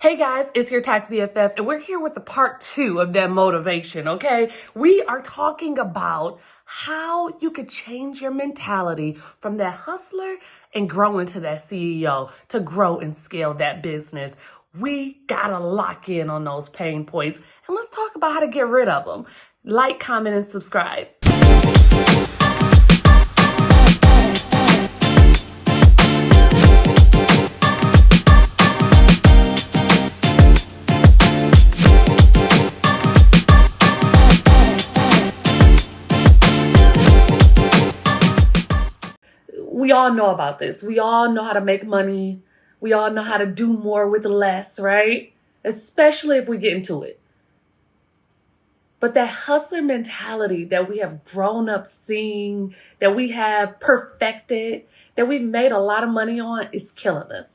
Hey guys, it's your tax BFF, and we're here with the part 2 of that motivation, okay? We are talking about how you could change your mentality from that hustler and grow into that CEO to grow and scale that business. We gotta lock in on those pain points, and let's talk about how to get rid of them. Like, comment, and subscribe. We all know about this. We all know how to make money. We all know how to do more with less, right? Especially if we get into it. But that hustler mentality that we have grown up seeing, that we have perfected, that we've made a lot of money on, it's killing us.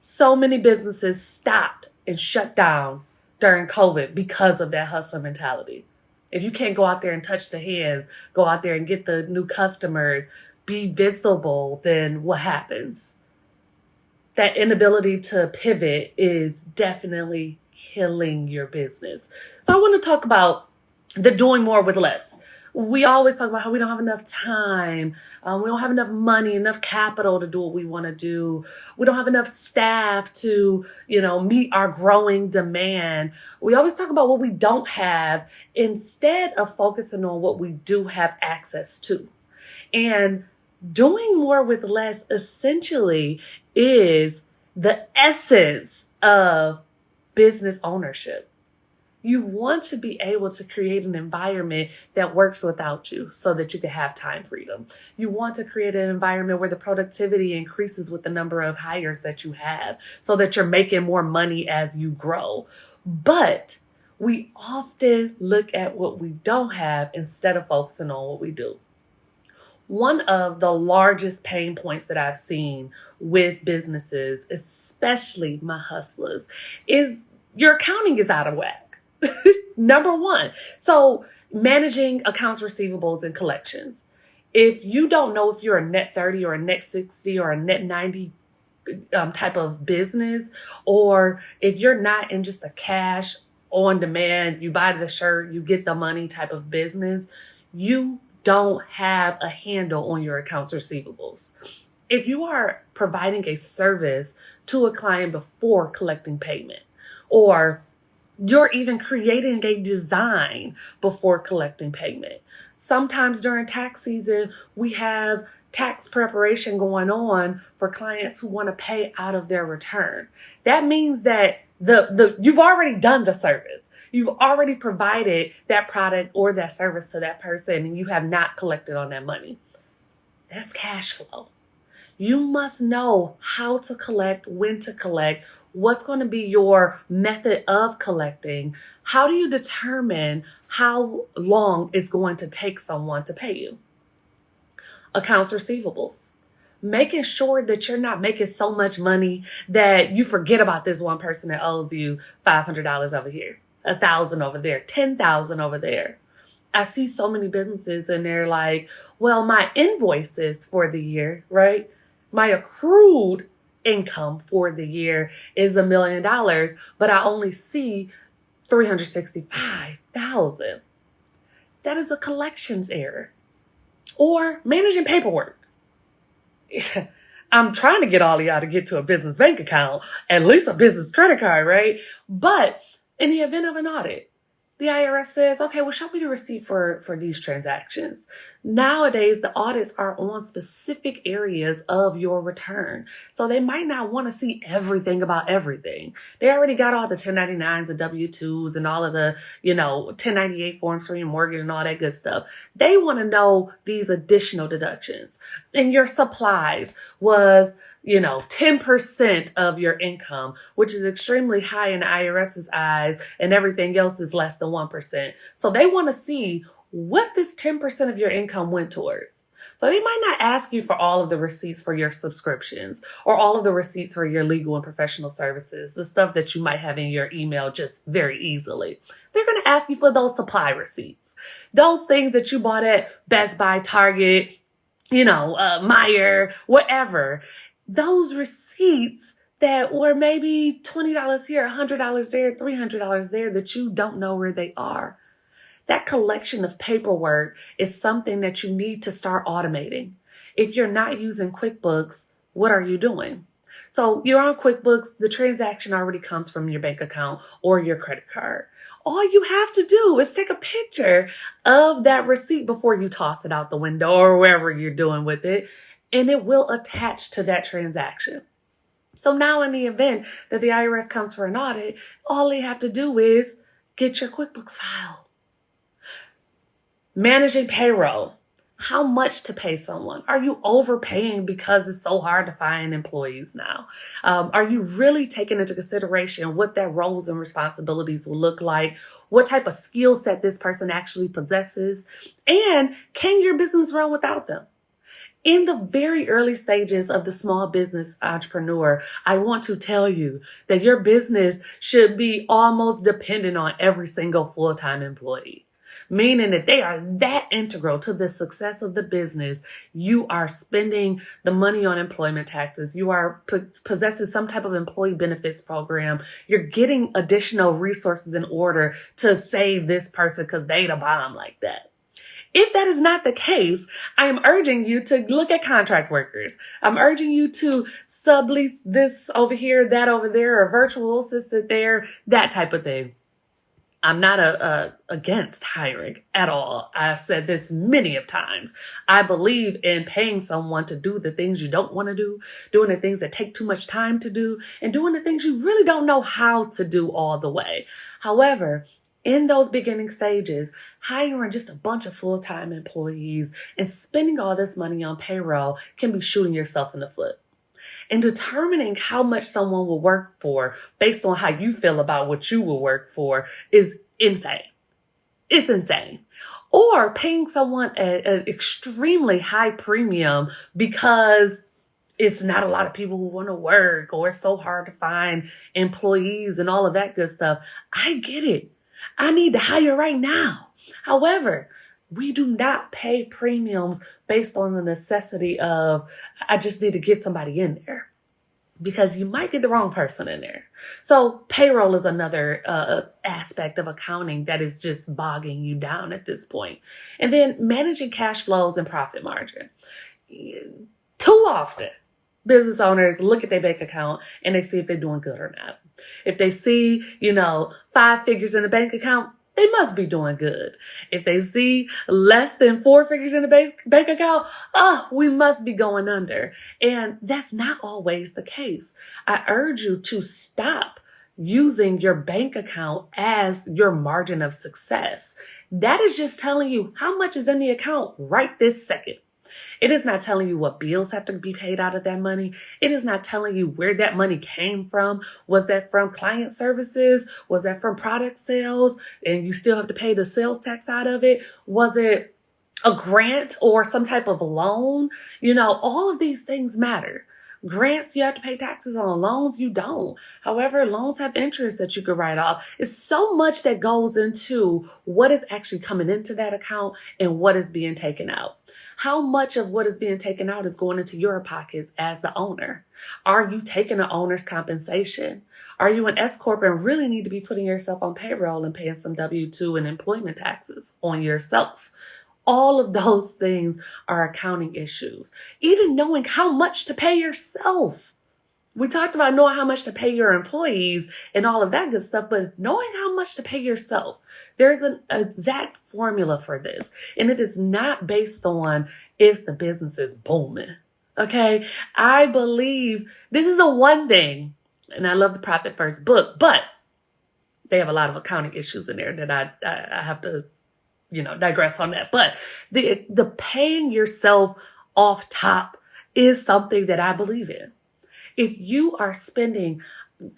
So many businesses stopped and shut down during COVID because of that hustler mentality. If you can't go out there and touch the hands, go out there and get the new customers, be visible, then what happens? That inability to pivot is definitely killing your business. So I want to talk about the doing more with less. We always talk about how we don't have enough time. We don't have enough money, enough capital to do what we want to do. We don't have enough staff to, meet our growing demand. We always talk about what we don't have instead of focusing on what we do have access to. And doing more with less essentially is the essence of business ownership. You want to be able to create an environment that works without you so that you can have time freedom. You want to create an environment where the productivity increases with the number of hires that you have so that you're making more money as you grow. But we often look at what we don't have instead of focusing on what we do. One of the largest pain points that I've seen with businesses, especially my hustlers, is your accounting is out of whack. Number one. So managing accounts receivables and collections. If you don't know if you're a net 30 or a net 60 or a net 90 type of business, or if you're not in just a cash on demand, you buy the shirt, you get the money type of business, you don't have a handle on your accounts receivables. If you are providing a service to a client before collecting payment, or you're even creating a design before collecting payment. Sometimes during tax season, we have tax preparation going on for clients who want to pay out of their return. That means that you've already done the service. You've already provided that product or that service to that person, and you have not collected on that money. That's cash flow. You must know how to collect, when to collect, what's going to be your method of collecting. How do you determine how long it's going to take someone to pay you? Accounts receivables. Making sure that you're not making so much money that you forget about this one person that owes you $500 over here, $1,000 over there, $10,000 over there. I see so many businesses and they're like, well, my invoices for the year, right? My accrued income for the year is $1 million, but I only see $365,000. That is a collections error. Or managing paperwork. I'm trying to get all of y'all to get to a business bank account, at least a business credit card, right? But in the event of an audit, the IRS says, okay, well, show me the receipt for these transactions. Nowadays, the audits are on specific areas of your return. So they might not want to see everything about everything. They already got all the 1099s, the W-2s, and all of the, 1098 forms for your mortgage and all that good stuff. They want to know these additional deductions. And your supplies was 10% of your income, which is extremely high in the IRS's eyes, and everything else is less than 1%. So they want to see what this 10% of your income went towards. So they might not ask you for all of the receipts for your subscriptions or all of the receipts for your legal and professional services, the stuff that you might have in your email just very easily. They're going to ask you for those supply receipts, those things that you bought at Best Buy, Target, Meijer, whatever. Those receipts that were maybe $20 here, $100 there, $300 there that you don't know where they are. That collection of paperwork is something that you need to start automating. If you're not using QuickBooks, what are you doing? So you're on QuickBooks, the transaction already comes from your bank account or your credit card. All you have to do is take a picture of that receipt before you toss it out the window or wherever you're doing with it, and it will attach to that transaction. So now in the event that the IRS comes for an audit, all they have to do is get your QuickBooks file. Managing payroll. How much to pay someone? Are you overpaying because it's so hard to find employees now? Are you really taking into consideration what their roles and responsibilities will look like? What type of skill set this person actually possesses? And can your business run without them? In the very early stages of the small business entrepreneur, I want to tell you that your business should be almost dependent on every single full-time employee, meaning that they are that integral to the success of the business. You are spending the money on employment taxes. You are possessing some type of employee benefits program. You're getting additional resources in order to save this person because they the bomb like that. If that is not the case, I am urging you to look at contract workers. I'm urging you to sublease this over here, that over there, a virtual assistant there, that type of thing. I'm not against hiring at all. I've said this many of times. I believe in paying someone to do the things you don't want to do, doing the things that take too much time to do, and doing the things you really don't know how to do all the way. However, in those beginning stages, hiring just a bunch of full-time employees and spending all this money on payroll can be shooting yourself in the foot. And determining how much someone will work for based on how you feel about what you will work for is insane. It's insane. Or paying someone an extremely high premium because it's not a lot of people who want to work, or it's so hard to find employees and all of that good stuff. I get it. I need to hire right now. However, we do not pay premiums based on the necessity of, I just need to get somebody in there, because you might get the wrong person in there. So payroll is another aspect of accounting that is just bogging you down at this point. And then managing cash flows and profit margin. Too often, business owners look at their bank account and they see if they're doing good or not. If they see, 5 figures in the bank account, they must be doing good. If they see less than 4 figures in the bank account, we must be going under. And that's not always the case. I urge you to stop using your bank account as your margin of success. That is just telling you how much is in the account right this second. It is not telling you what bills have to be paid out of that money. It is not telling you where that money came from. Was that from client services? Was that from product sales? And you still have to pay the sales tax out of it? Was it a grant or some type of loan? All of these things matter. Grants, you have to pay taxes on. Loans, you don't. However, loans have interest that you could write off. It's so much that goes into what is actually coming into that account and what is being taken out. How much of what is being taken out is going into your pockets as the owner? Are you taking the owner's compensation? Are you an S Corp and really need to be putting yourself on payroll and paying some W-2 and employment taxes on yourself? All of those things are accounting issues. Even knowing how much to pay yourself. We talked about knowing how much to pay your employees and all of that good stuff, but knowing how much to pay yourself. There's an exact formula for this, and it is not based on if the business is booming. Okay? I believe this is the one thing, and I love the Profit First book, but they have a lot of accounting issues in there that I have to, digress on that. But the paying yourself off top is something that I believe in. If you are spending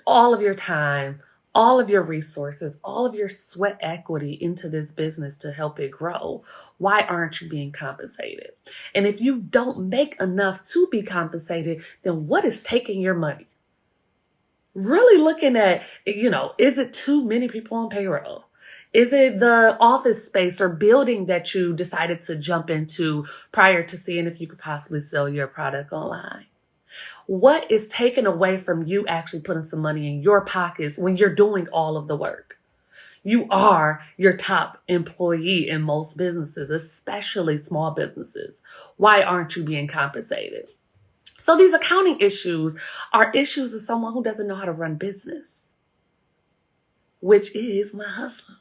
all of your time, all of your resources, all of your sweat equity into this business to help it grow, why aren't you being compensated? And if you don't make enough to be compensated, then what is taking your money? Really looking at, is it too many people on payroll? Is it the office space or building that you decided to jump into prior to seeing if you could possibly sell your product online? What is taken away from you actually putting some money in your pockets when you're doing all of the work? You are your top employee in most businesses, especially small businesses. Why aren't you being compensated? So these accounting issues are issues of someone who doesn't know how to run business, which is my hustlers.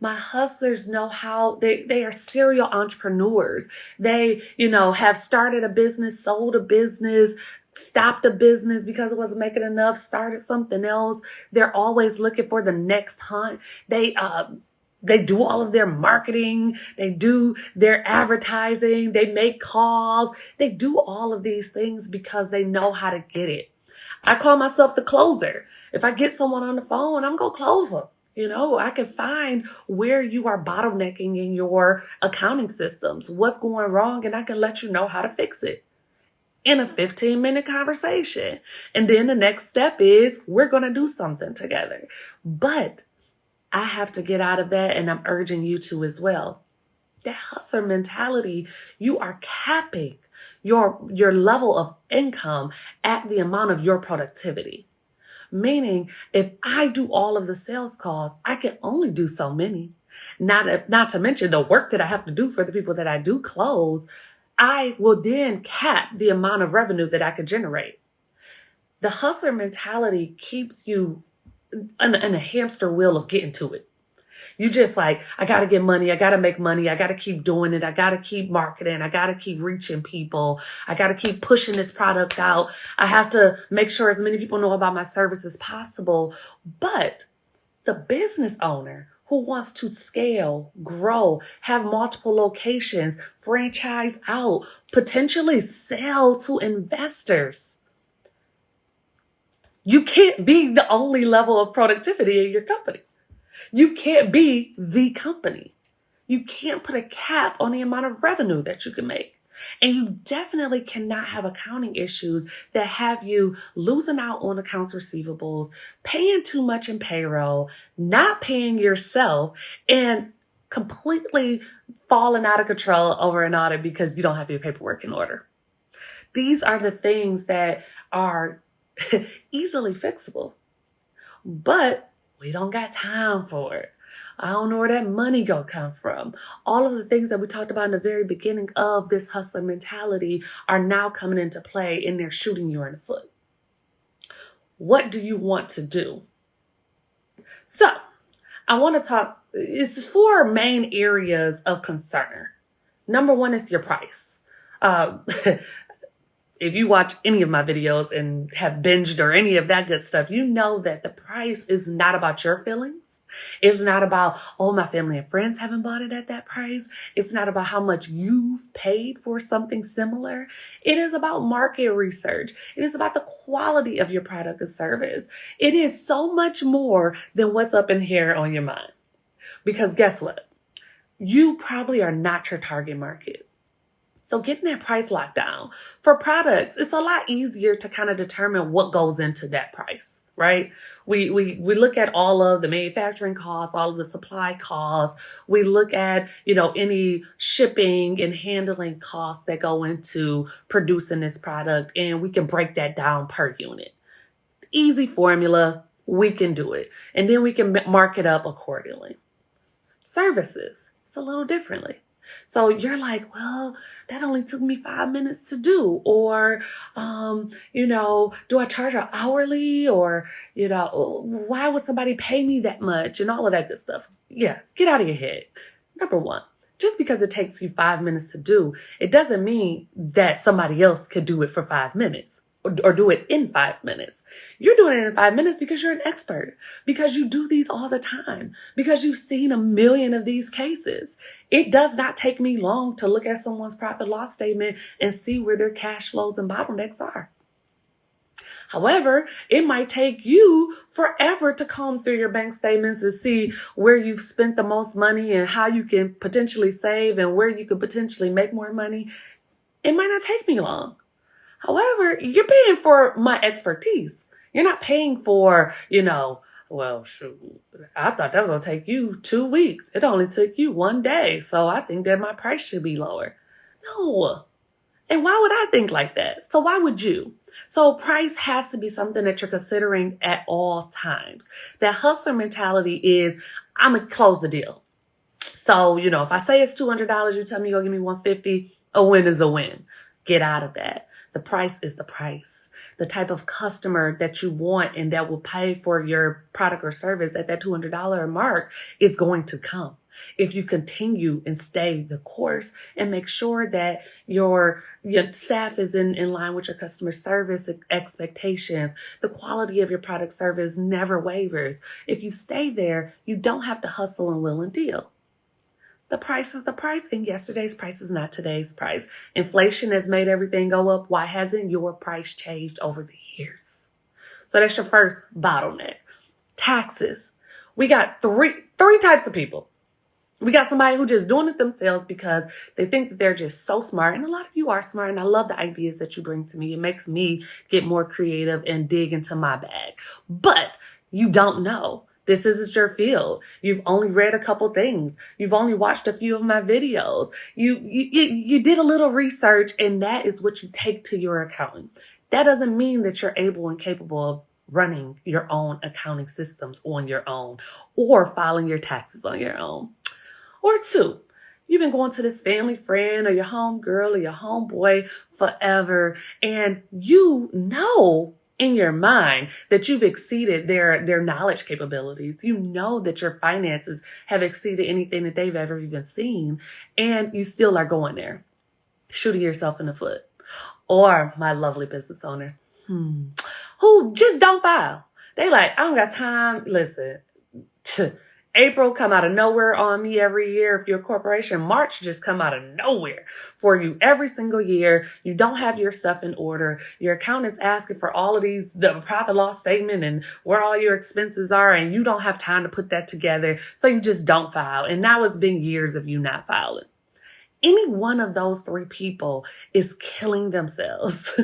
My hustlers know how they are serial entrepreneurs. They, have started a business, sold a business, stopped a business because it wasn't making enough, started something else. They're always looking for the next hunt. They do all of their marketing. They do their advertising. They make calls. They do all of these things because they know how to get it. I call myself the closer. If I get someone on the phone, I'm going to close them. I can find where you are bottlenecking in your accounting systems, what's going wrong, and I can let you know how to fix it in a 15-minute conversation. And then the next step is we're going to do something together. But I have to get out of that, and I'm urging you to as well. That hustler mentality, you are capping your level of income at the amount of your productivity. Meaning, if I do all of the sales calls, I can only do so many. Not to mention the work that I have to do for the people that I do close, I will then cap the amount of revenue that I can generate. The hustler mentality keeps you in a hamster wheel of getting to it. You just like, I got to get money. I got to make money. I got to keep doing it. I got to keep marketing. I got to keep reaching people. I got to keep pushing this product out. I have to make sure as many people know about my service as possible. But the business owner who wants to scale, grow, have multiple locations, franchise out, potentially sell to investors, you can't be the only level of productivity in your company. You can't be the company. You can't put a cap on the amount of revenue that you can make. And you definitely cannot have accounting issues that have you losing out on accounts receivables, paying too much in payroll, not paying yourself, and completely falling out of control over an audit because you don't have your paperwork in order. These are the things that are easily fixable, but we don't got time for it. I don't know where that money gonna come from. All of the things that we talked about in the very beginning of this hustler mentality are now coming into play, and they're shooting you in the foot. What do you want to do? So I want to talk, it's 4 main areas of concern. Number 1 is your price. If you watch any of my videos and have binged or any of that good stuff, you know that the price is not about your feelings. It's not about, oh, my family and friends haven't bought it at that price. It's not about how much you've paid for something similar. It is about market research. It is about the quality of your product and service. It is so much more than what's up in here on your mind. Because guess what? You probably are not your target market. So getting that price locked down for products, it's a lot easier to kind of determine what goes into that price, right? We look at all of the manufacturing costs, all of the supply costs. We look at, any shipping and handling costs that go into producing this product, and we can break that down per unit. Easy formula, we can do it. And then we can mark it up accordingly. Services, it's a little differently. So you're like, well, that only took me 5 minutes to do. Or, do I charge an hourly? Or, why would somebody pay me that much? And all of that good stuff. Yeah, get out of your head. Number 1, just because it takes you 5 minutes to do, it doesn't mean that somebody else could do it for 5 minutes. Or do it in 5 minutes. You're doing it in 5 minutes because you're an expert, because you do these all the time, because you've seen a million of these cases. It does not take me long to look at someone's profit loss statement and see where their cash flows and bottlenecks are. However, it might take you forever to comb through your bank statements and see where you've spent the most money and how you can potentially save and where you could potentially make more money. It might not take me long. However, you're paying for my expertise. You're not paying for, well, shoot, I thought that was going to take you 2 weeks. It only took you 1 day. So I think that my price should be lower. No. And why would I think like that? So why would you? So price has to be something that you're considering at all times. That hustler mentality is, I'm going to close the deal. So, if I say it's $200, you tell me you'll give me $150, a win is a win. Get out of that. The price is the price. The type of customer that you want and that will pay for your product or service at that $200 mark is going to come. If you continue and stay the course and make sure that your staff is in line with your customer service expectations, the quality of your product service never wavers. If you stay there, you don't have to hustle and will and deal. The price is the price, and yesterday's price is not today's price. Inflation has made everything go up. Why hasn't your price changed over the years? So that's your first bottleneck. Taxes. We got three types of people. We got somebody who just doing it themselves because they think that they're just so smart. And a lot of you are smart, and I love the ideas that you bring to me. It makes me get more creative and dig into my bag. But you don't know. This isn't your field. You've only read a couple things. You've only watched a few of my videos. You did a little research, and that is what you take to your accountant. That doesn't mean that you're able and capable of running your own accounting systems on your own or filing your taxes on your own. Or two, you've been going to this family friend or your home girl or your homeboy forever, and you know in your mind that you've exceeded their knowledge capabilities. You know that your finances have exceeded anything that they've ever even seen, and you still are going there, shooting yourself in the foot. Or my lovely business owner, who just don't file. They like, I don't got time. Listen, April come out of nowhere on me every year. If you're a corporation, March just come out of nowhere for you every single year. You don't have your stuff in order. Your accountant's asking for all of the profit loss statement and where all your expenses are, and you don't have time to put that together. So you just don't file. And now it's been years of you not filing. Any one of those three people is killing themselves.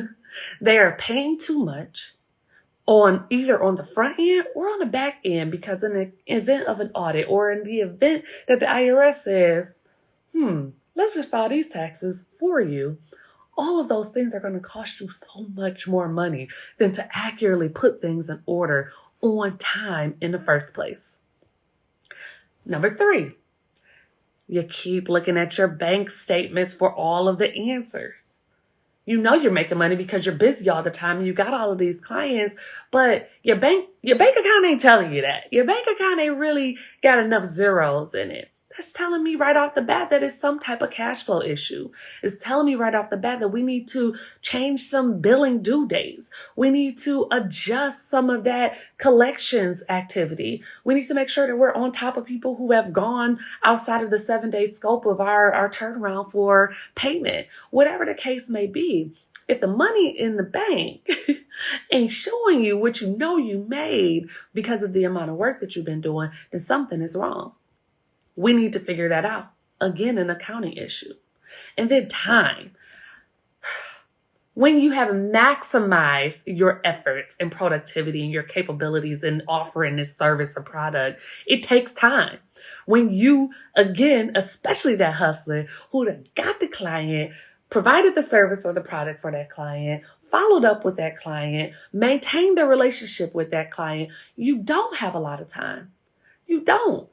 They are paying too much on either on the front end or on the back end, because in the event of an audit or in the event that the IRS says, let's just file these taxes for you, all of those things are going to cost you so much more money than to accurately put things in order on time in the first place. Number three, you keep looking at your bank statements for all of the answers. You know you're making money because you're busy all the time and you got all of these clients, but your bank account ain't telling you that. Your bank account ain't really got enough zeros in it. That's telling me right off the bat that it's some type of cash flow issue. It's telling me right off the bat that we need to change some billing due dates. We need to adjust some of that collections activity. We need to make sure that we're on top of people who have gone outside of the 7-day scope of our turnaround for payment. Whatever the case may be, if the money in the bank ain't showing you what you know you made because of the amount of work that you've been doing, then something is wrong. We need to figure that out. Again, an accounting issue. And then time. When you have maximized your efforts and productivity and your capabilities in offering this service or product, it takes time. When you, again, especially that hustler who got the client, provided the service or the product for that client, followed up with that client, maintained the relationship with that client, you don't have a lot of time. You don't.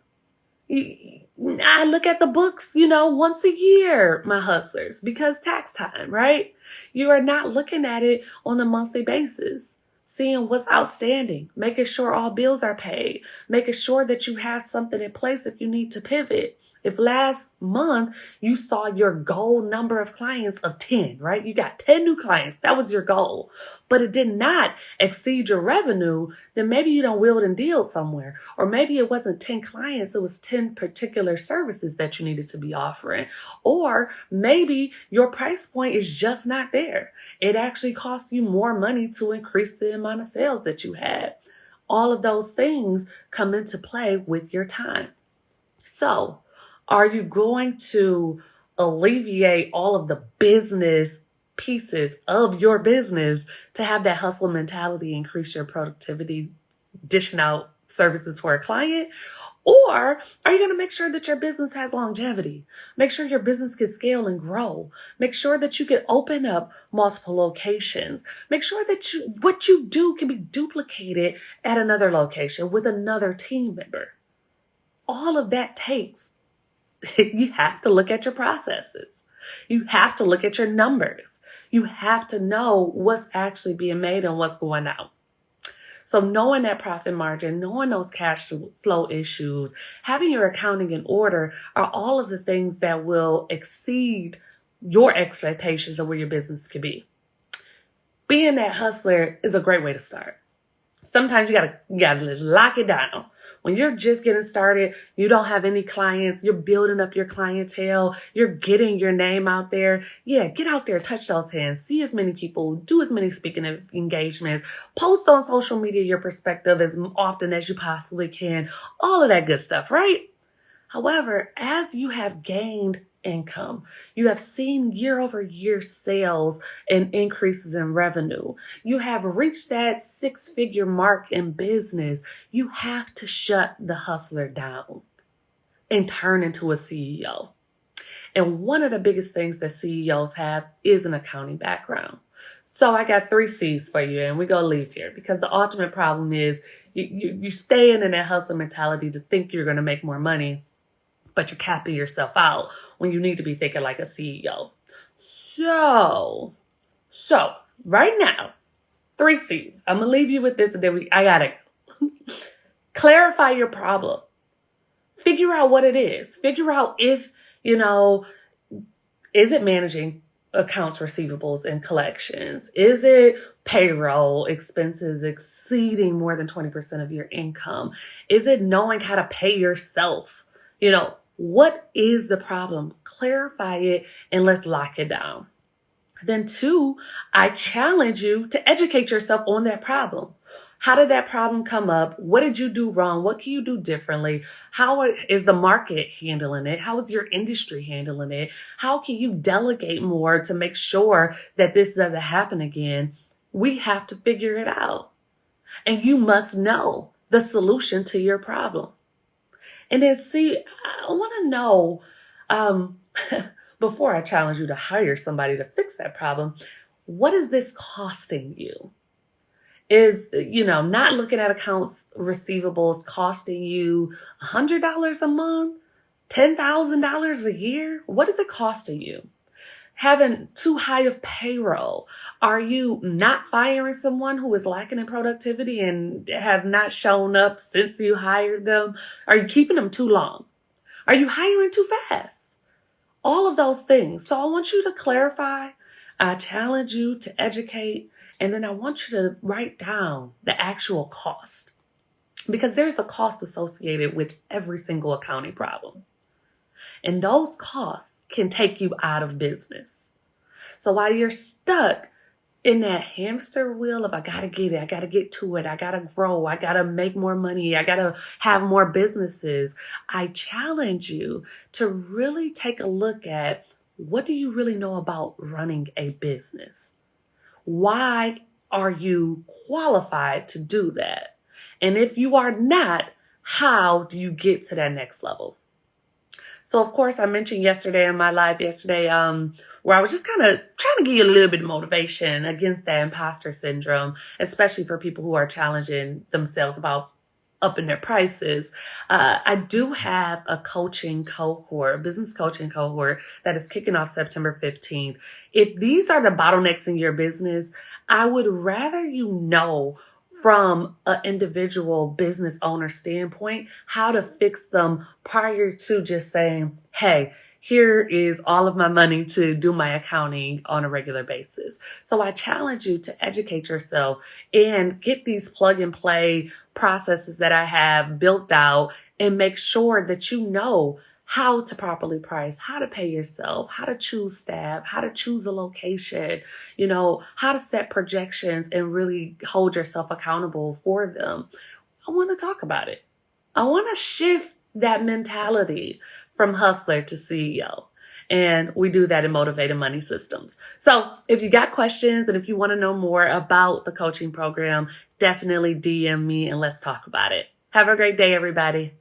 I look at the books, once a year, my hustlers, because tax time, right? You are not looking at it on a monthly basis, seeing what's outstanding, making sure all bills are paid, making sure that you have something in place if you need to pivot. If last month you saw your goal number of clients of 10, right? You got 10 new clients. That was your goal, but it did not exceed your revenue. Then maybe you don't wheel and deal somewhere. Or maybe it wasn't 10 clients. It was 10 particular services that you needed to be offering. Or maybe your price point is just not there. It actually costs you more money to increase the amount of sales that you had. All of those things come into play with your time. So, are you going to alleviate all of the business pieces of your business to have that hustle mentality, increase your productivity, dishing out services for a client? Or are you going to make sure that your business has longevity? Make sure your business can scale and grow. Make sure that you can open up multiple locations. Make sure that what you do can be duplicated at another location with another team member. All of that takes, you have to look at your processes. You have to look at your numbers. You have to know what's actually being made and what's going out. So knowing that profit margin, knowing those cash flow issues, having your accounting in order are all of the things that will exceed your expectations of where your business can be. Being that hustler is a great way to start. Sometimes you gotta lock it down. When you're just getting started, you don't have any clients, you're building up your clientele, you're getting your name out there. Yeah, get out there, touch those hands, see as many people, do as many speaking engagements, post on social media your perspective as often as you possibly can, all of that good stuff, right? However, as you have gained income, you have seen year-over-year sales and increases in revenue, you have reached that six-figure mark in business, you have to shut the hustler down and turn into a CEO. And one of the biggest things that CEOs have is an accounting background. So I got 3 C's for you, and we're going to leave here because the ultimate problem is you staying in that hustle mentality to think you're going to make more money, but you're capping yourself out when you need to be thinking like a CEO. So right now, 3 C's. I'm going to leave you with this and then I got to clarify your problem. Figure out what it is. Figure out if, is it managing accounts receivables and collections? Is it payroll expenses exceeding more than 20% of your income? Is it knowing how to pay yourself? What is the problem? Clarify it and let's lock it down. Then 2, I challenge you to educate yourself on that problem. How did that problem come up? What did you do wrong? What can you do differently? How is the market handling it? How is your industry handling it? How can you delegate more to make sure that this doesn't happen again? We have to figure it out. And you must know the solution to your problem. And then I want to know, before I challenge you to hire somebody to fix that problem, what is this costing you? Is, not looking at accounts receivables costing you $100 a month, $10,000 a year? What is it costing you? Having too high of payroll? Are you not firing someone who is lacking in productivity and has not shown up since you hired them? Are you keeping them too long? Are you hiring too fast? All of those things. So I want you to clarify. I challenge you to educate. And then I want you to write down the actual cost, because there's a cost associated with every single accounting problem. And those costs can take you out of business. So while you're stuck in that hamster wheel of I got to get it, I got to get to it, I got to grow, I got to make more money, I got to have more businesses, I challenge you to really take a look at, what do you really know about running a business? Why are you qualified to do that? And if you are not, how do you get to that next level? So, of course, I mentioned yesterday in my live where I was just kind of trying to give you a little bit of motivation against that imposter syndrome, especially for people who are challenging themselves about upping their prices. I do have a business coaching cohort that is kicking off September 15th. If these are the bottlenecks in your business, I would rather you know from an individual business owner standpoint how to fix them prior to just saying, hey, here is all of my money to do my accounting on a regular basis. So I challenge you to educate yourself and get these plug and play processes that I have built out and make sure that you know how to properly price, how to pay yourself, how to choose staff, how to choose a location, how to set projections and really hold yourself accountable for them. I want to talk about it. I want to shift that mentality from hustler to CEO. And we do that in Motivated Money Systems. So if you got questions and if you want to know more about the coaching program, definitely DM me and let's talk about it. Have a great day, everybody.